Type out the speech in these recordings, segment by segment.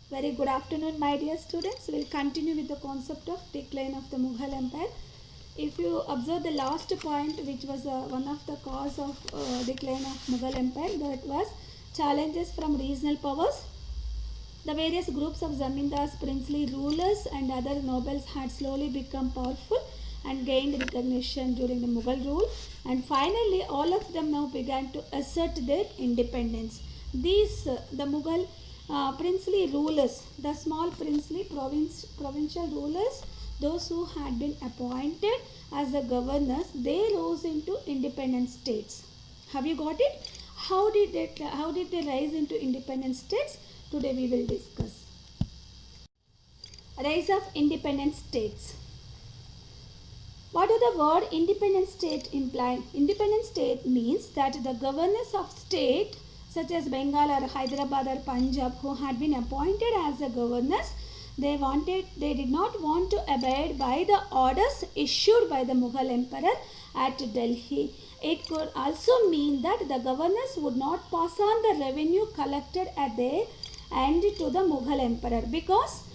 Very good afternoon, my dear students. We'll continue with the concept of decline of the Mughal Empire. If you observe the last point, which was one of the cause of decline of Mughal Empire, that was challenges from regional powers. The various groups of zamindars, princely rulers, and other nobles had slowly become powerful and gained recognition during the Mughal rule, and finally, all of them now began to assert their independence. The Mughal princely rulers, the small princely provincial rulers, those who had been appointed as the governors, they rose into independent states. Have you got it? How did they rise into independent states? Today we will discuss. Rise of independent states. What does the word independent state imply? Independent state means that the governors of state such as Bengal or Hyderabad or Punjab who had been appointed as the governors, they did not want to abide by the orders issued by the Mughal emperor at Delhi. It could also mean that the governors would not pass on the revenue collected at their end to the Mughal emperor because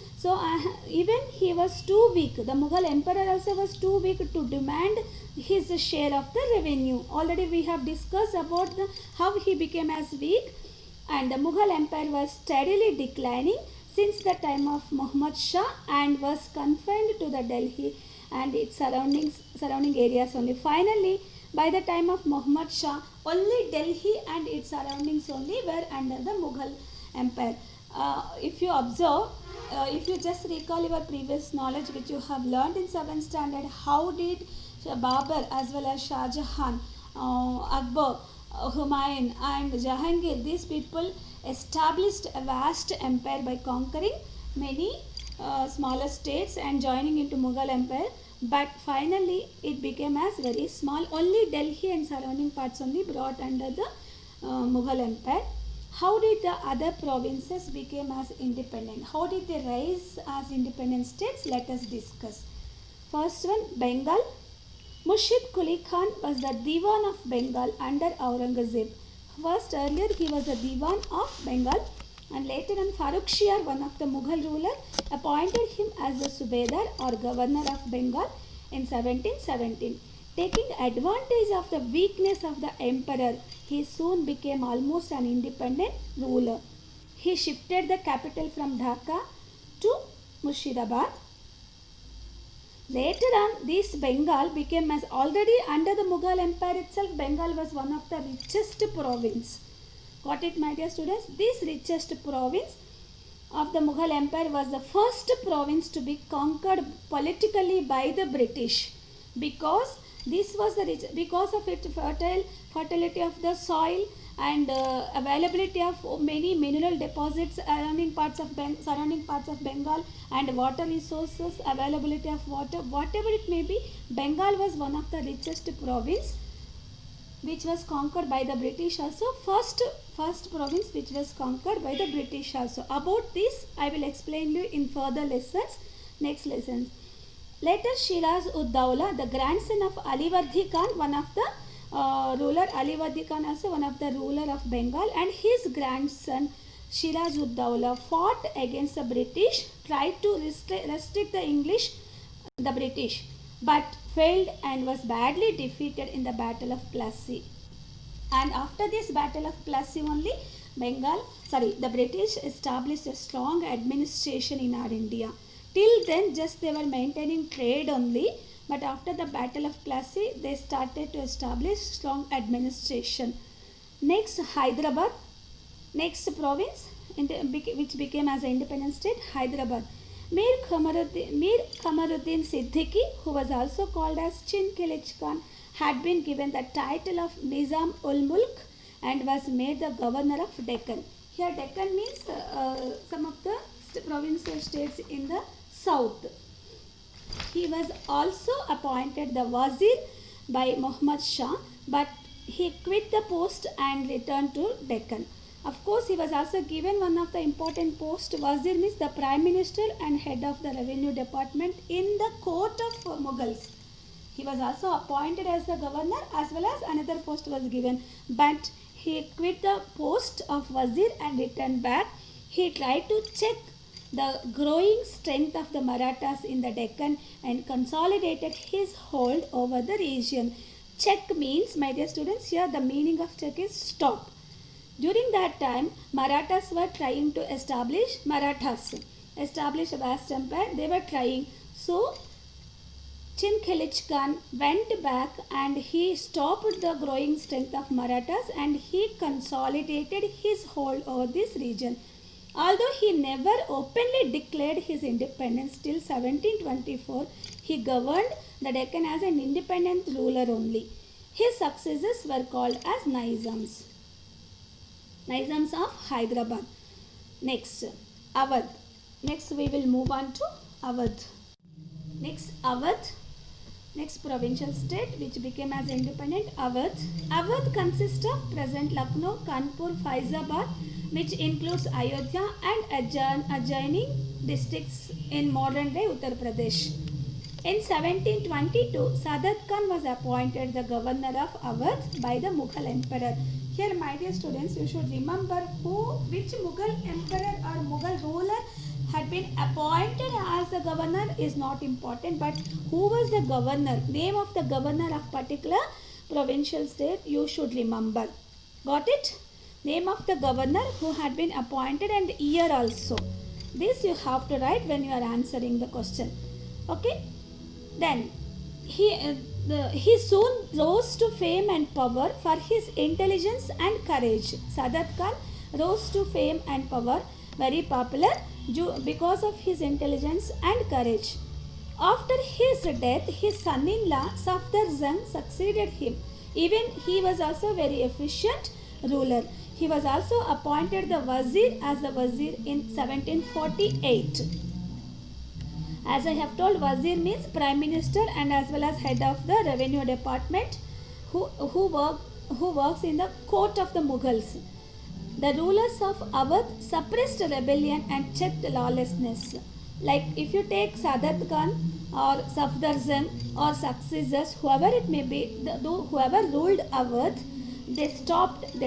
even he was too weak. The Mughal emperor also was too weak to demand his share of the revenue. Already we have discussed about how he became as weak, and the Mughal empire was steadily declining since the time of Muhammad Shah and was confined to the Delhi and its surrounding areas only. Finally, by the time of Muhammad Shah, only Delhi and its surroundings only were under the Mughal empire. If you observe, if you just recall your previous knowledge which you have learned in 7th standard, how did Babur as well as Shah Jahan, Akbar, Humayun and Jahangir, these people established a vast empire by conquering many smaller states and joining into Mughal empire, but finally it became as very small. Only Delhi and surrounding parts only brought under the Mughal empire. How did the other provinces become as independent? How did they rise as independent states? Let us discuss. First one, Bengal. Murshid Quli Khan was the Diwan of Bengal under Aurangzeb. First, earlier he was the Diwan of Bengal, and later on Farrukh Shiar, one of the Mughal ruler, appointed him as the Subedar or governor of Bengal in 1717. Taking advantage of the weakness of the emperor, he soon became almost an independent ruler. He shifted the capital from Dhaka to Murshidabad. Later on, this Bengal became as already under the Mughal empire itself, Bengal was one of the richest province. Got it, my dear students? This richest province of the Mughal empire was the first province to be conquered politically by the British because this was because of its fertility of the soil and availability of many mineral deposits surrounding parts of Bengal and water resources, availability of water, whatever it may be, Bengal was one of the richest province which was conquered by the British also. First province which was conquered by the British also. About this I will explain you in further lessons, next lessons. Later Shiraz ud-Dawla, the grandson of Alivardi Khan, one of the ruler, Alivardi Khan also one of the ruler of Bengal, and his grandson Shiraz ud-Dawla fought against the British, tried to restrict the British, but failed and was badly defeated in the Battle of Plassey. And after this Battle of Plassey only, the British established a strong administration in our India. Till then, just they were maintaining trade only, but after the Battle of Plassey, they started to establish strong administration. Next, Hyderabad, next province, which became as an independent state, Hyderabad. Mir Kamaruddin Siddiqui, who was also called as Chin Kilich Khan, had been given the title of Nizam ul Mulk and was made the governor of Deccan. Here Deccan means some of the provincial states in the south. He was also appointed the Wazir by Muhammad Shah, but he quit the post and returned to Deccan. Of course, he was also given one of the important posts. Wazir means the Prime Minister and head of the Revenue Department in the court of Mughals. He was also appointed as the governor as well as another post was given. But he quit the post of Wazir and returned back. He tried to check the growing strength of the Marathas in the Deccan and consolidated his hold over the region. Check means, my dear students, here the meaning of check is stop. During that time, Marathas were trying to establish a vast empire. They were trying. So, Chinkilich Khan went back and he stopped the growing strength of Marathas and he consolidated his hold over this region. Although he never openly declared his independence till 1724, he governed the Deccan as an independent ruler only. His successors were called as Nizams. Nizams of Hyderabad. Next, Awadh. Next we will move on to Awadh. Next, Awadh. Next provincial state which became as independent, Awadh. Awadh consists of present Lucknow, Kanpur, Faizabad, which includes Ayodhya and adjoining districts in modern day Uttar Pradesh. In 1722, Sadat Khan was appointed the governor of Awadh by the Mughal emperor. Here, my dear students, you should remember which Mughal emperor or Mughal ruler had been appointed as the governor is not important, but who was the governor, name of the governor of particular provincial state, you should remember. Got it? Name of the governor who had been appointed and year also. This you have to write when you are answering the question. Okay? Then he soon rose to fame and power for his intelligence and courage. Sadat Khan rose to fame and power, very popular because of his intelligence and courage. After his death, his son-in-law Safdarzan succeeded him. Even he was also very efficient ruler. He was also appointed the Wazir as the Wazir in 1748. As I have told, Wazir means Prime Minister and as well as head of the Revenue Department who works in the court of the Mughals. The rulers of Awadh suppressed rebellion and checked lawlessness. Like if you take Sadat Khan or Safdarzan or successors, whoever it may be, whoever ruled Awadh, they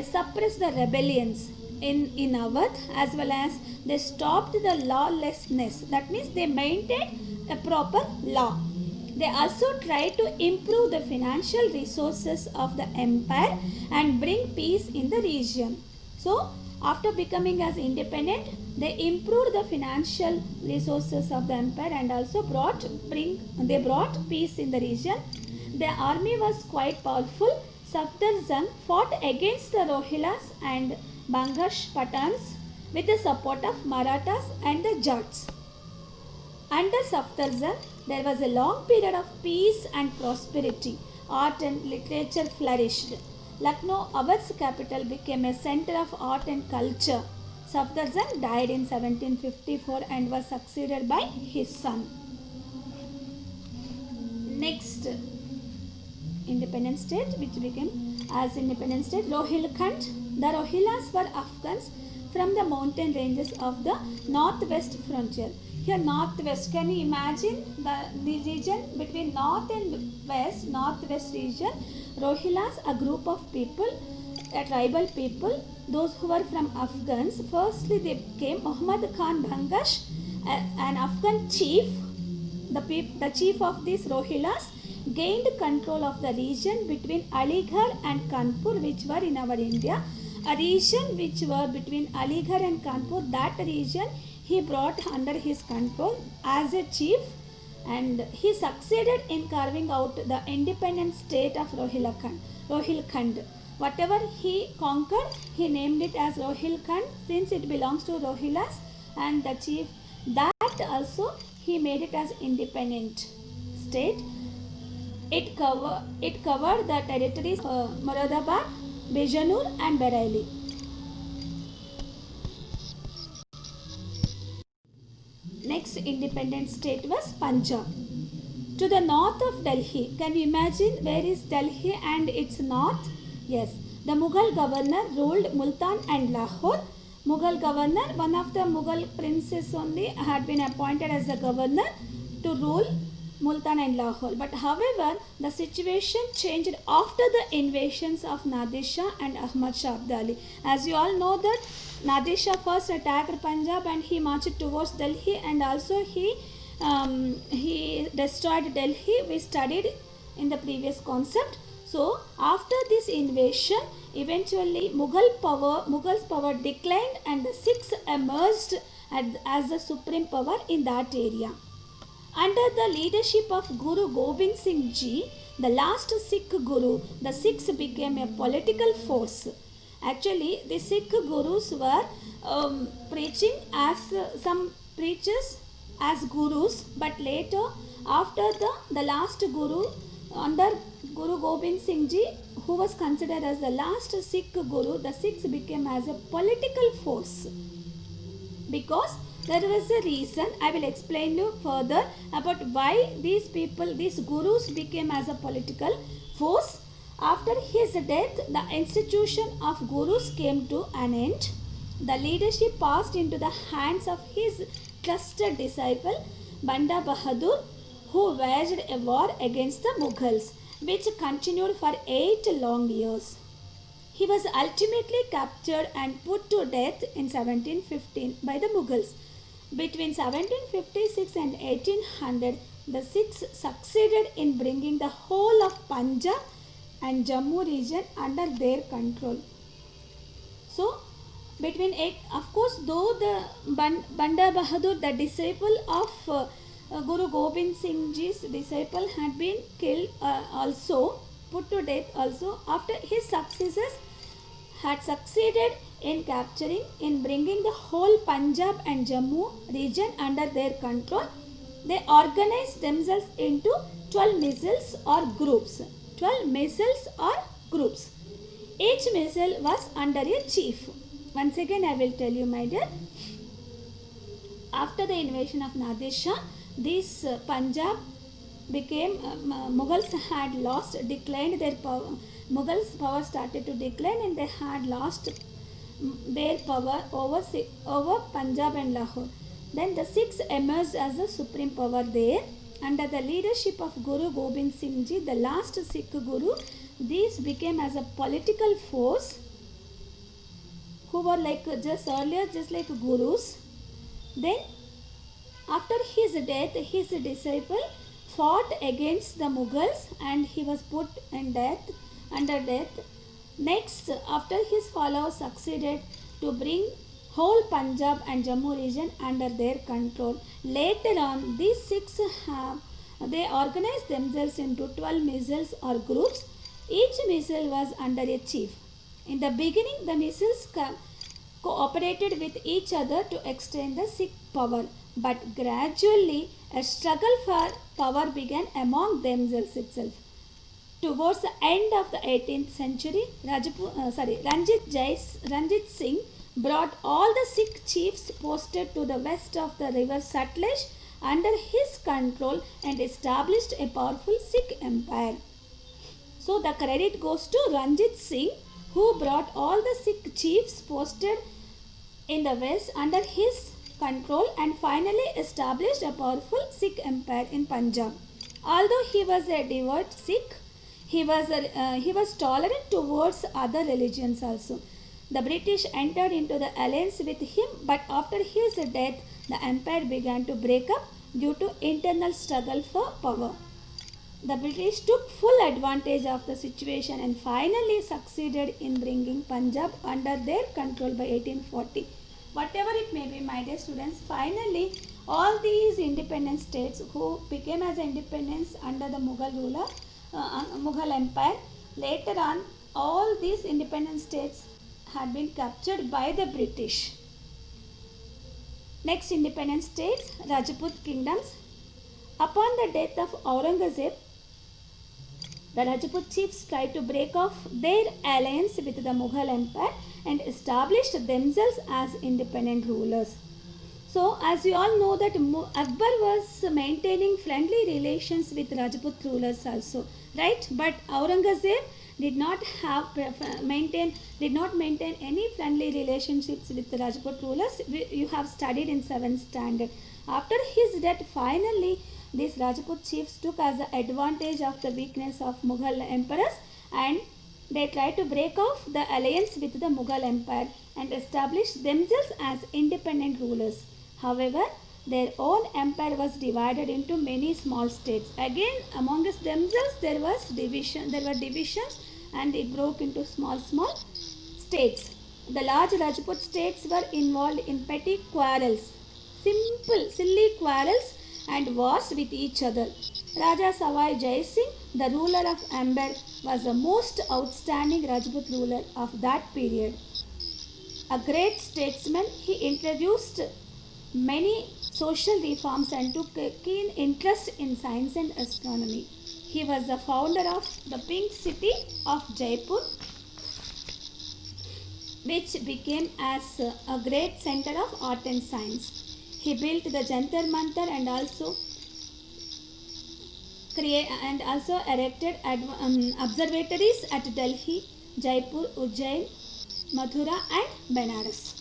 suppressed the rebellions in Awadh as well as they stopped the lawlessness. That means they maintained a proper law. They also tried to improve the financial resources of the empire and bring peace in the region. So, after becoming as independent, they improved the financial resources of the empire and also brought peace in the region. The army was quite powerful. Safdarzan fought against the Rohillas and Bangash Pathans with the support of Marathas and the Jats. Under Safdarzan, there was a long period of peace and prosperity. Art and literature flourished. Lucknow, Awadh's capital, became a center of art and culture. Safdarzan died in 1754 and was succeeded by his son. Next independent state which became as independent state, Rohilkhand. The Rohillas were Afghans from the mountain ranges of the northwest frontier. Here northwest, can you imagine the region between north and west, northwest region? Rohillas, a group of people, a tribal people, those who were from Afghans. Firstly they came Muhammad Khan Bangash, an Afghan chief. The chief of these Rohillas gained control of the region between Aligarh and Kanpur, which were in our India. A region which were between Aligarh and Kanpur, that region he brought under his control as a chief, and he succeeded in carving out the independent state of Rohilkhand. Whatever he conquered, he named it as Rohilkhand since it belongs to Rohillas, and the chief that also he made it as independent state. It covered the territories of Moradabad, Bijanur and Bareilly. Next independent state was Punjab. To the north of Delhi, can you imagine where is Delhi and its north? Yes, the Mughal governor ruled Multan and Lahore. Mughal governor, one of the Mughal princes only had been appointed as the governor to rule Multan and Lahore. But however, the situation changed after the invasions of Nadir Shah and Ahmad Shah Abdali. As you all know that Nadir Shah first attacked Punjab and he marched towards Delhi, and also he destroyed Delhi. We studied in the previous concept. So after this invasion, eventually Mughals power declined and the Sikhs emerged as the supreme power in that area. Under the leadership of Guru Gobind Singh Ji, the last Sikh Guru, the Sikhs became a political force. Actually, the Sikh Gurus were preaching as some preachers as gurus, but later, after the last Guru, under Guru Gobind Singh Ji, who was considered as the last Sikh Guru, the Sikhs became as a political force. Because there was a reason. I will explain you further about why these gurus became as a political force. After his death, the institution of gurus came to an end. The leadership passed into the hands of his trusted disciple Banda Bahadur, who waged a war against the Mughals, which continued for 8 long years. He was ultimately captured and put to death in 1715 by the Mughals. Between 1756 and 1800, the Sikhs succeeded in bringing the whole of Punjab and Jammu region under their control. So, of course, though the Banda Bahadur, the disciple of Guru Gobind Singh Ji's disciple, had been killed also, put to death also, after his successors had succeeded in bringing the whole Punjab and Jammu region under their control, they organized themselves into 12 missals or groups. 12 missals or groups. Each missile was under a chief. Once again I will tell you, my dear. After the invasion of Nadir Shah, this Punjab became, Mughals had declined their power. Mughals' power started to decline and they had lost their power over Punjab and Lahore. Then the Sikhs emerged as the supreme power there. Under the leadership of Guru Gobind Singh Ji, the last Sikh Guru, these became as a political force who were just like gurus. Then after his death, his disciple fought against the Mughals and he was put under death. Next, after his followers succeeded to bring whole Punjab and Jammu region under their control. Later on, these Sikhs they organized themselves into 12 missals or groups. Each missile was under a chief. In the beginning, the missals cooperated with each other to extend the Sikh power, but gradually a struggle for power began among themselves itself. Towards the end of the 18th century, Ranjit Singh brought all the Sikh chiefs posted to the west of the river Sutlej under his control and established a powerful Sikh empire. So the credit goes to Ranjit Singh, who brought all the Sikh chiefs posted in the west under his control and finally established a powerful Sikh empire in Punjab. Although he was a devout Sikh, he was tolerant towards other religions also. The British entered into the alliance with him, but after his death, the empire began to break up due to internal struggle for power. The British took full advantage of the situation and finally succeeded in bringing Punjab under their control by 1840. Whatever it may be, my dear students, finally all these independent states who became as independence under the Mughal Empire, later on all these independent states had been captured by the British. Next independent states, Rajput kingdoms. Upon the death of Aurangzeb, the Rajput chiefs tried to break off their alliance with the Mughal Empire and established themselves as independent rulers. So, as you all know that Akbar was maintaining friendly relations with Rajput rulers also, right? But Aurangzeb did not maintain any friendly relationships with the Rajput rulers. You have studied in 7th standard. After his death, finally, these Rajput chiefs took as the advantage of the weakness of Mughal emperors and They tried to break off the alliance with the Mughal Empire and establish themselves as independent rulers. However, their own empire was divided into many small states. Again, amongst themselves there was division. There were divisions, and it broke into small states. The large Rajput states were involved in petty quarrels, simple, silly quarrels and wars with each other. Raja Savai Jai Singh, the ruler of Amber, was the most outstanding Rajput ruler of that period. A great statesman, he introduced many social reforms and took a keen interest in science and astronomy. He was the founder of the Pink City of Jaipur, which became as a great center of art and science. He built the Jantar Mantar and also erected observatories at Delhi, Jaipur, Ujjain, Mathura and Benares.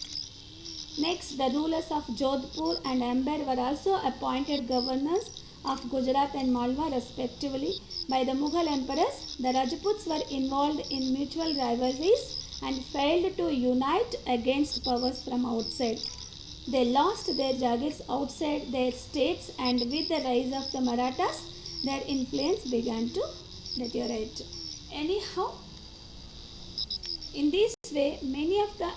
Next, the rulers of Jodhpur and Amber were also appointed governors of Gujarat and Malwa respectively by the Mughal emperors. The Rajputs were involved in mutual rivalries and failed to unite against powers from outside. They lost their jagirs outside their states, and with the rise of the Marathas, their influence began to deteriorate. Anyhow, in this way, many of the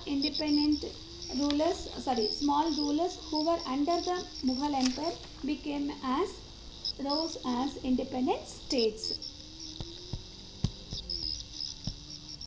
small rulers who were under the Mughal Empire rose as independent states.